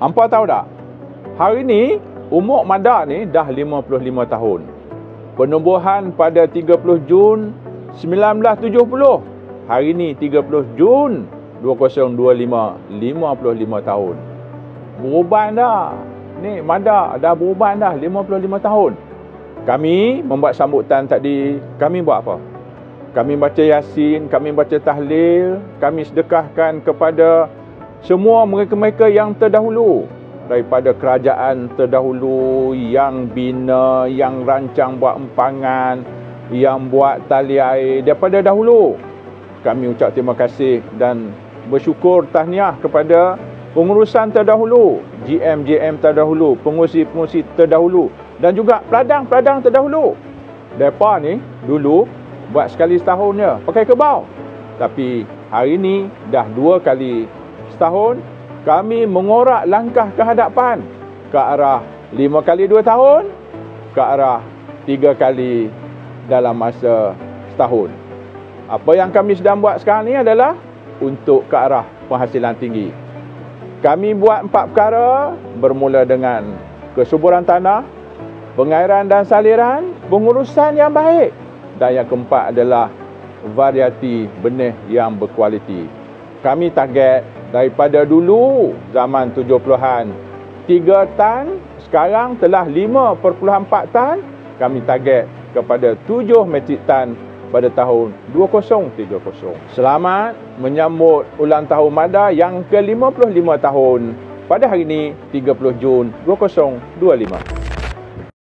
Hampa tahu tak? Hari ni umur Mada ni dah 55 tahun. Penubuhan pada 30 Jun 1970. Hari ni 30 Jun 2025, 55 tahun. Beruban dah. Ni Mada dah beruban dah 55 tahun. Kami membuat sambutan tadi, kami buat apa? Kami baca Yasin, kami baca tahlil, kami sedekahkan kepada semua mereka-mereka yang terdahulu. Daripada kerajaan terdahulu yang bina, yang rancang buat empangan, yang buat tali air daripada dahulu. Kami ucap terima kasih dan bersyukur tahniah kepada pengurusan terdahulu, GM terdahulu, pengurusi terdahulu dan juga peladang terdahulu. Mereka ni dulu buat sekali setahun je pakai kebau. Tapi hari ni dah 2 kali setahun kami mengorak langkah ke hadapan ke arah 5 kali 2 tahun, ke arah 3 kali dalam masa setahun. Apa yang kami sedang buat sekarang ni adalah untuk ke arah penghasilan tinggi. Kami buat 4 perkara, bermula dengan kesuburan tanah, pengairan dan saliran, pengurusan yang baik, dan yang keempat adalah variati benih yang berkualiti. Kami target daripada dulu zaman 70-an 3 tan, sekarang telah 5.4 tan. Kami target kepada 7 metrik tan pada tahun 2030. Selamat menyambut ulang tahun Mada yang ke-55 tahun pada hari ini 30 Jun 2025.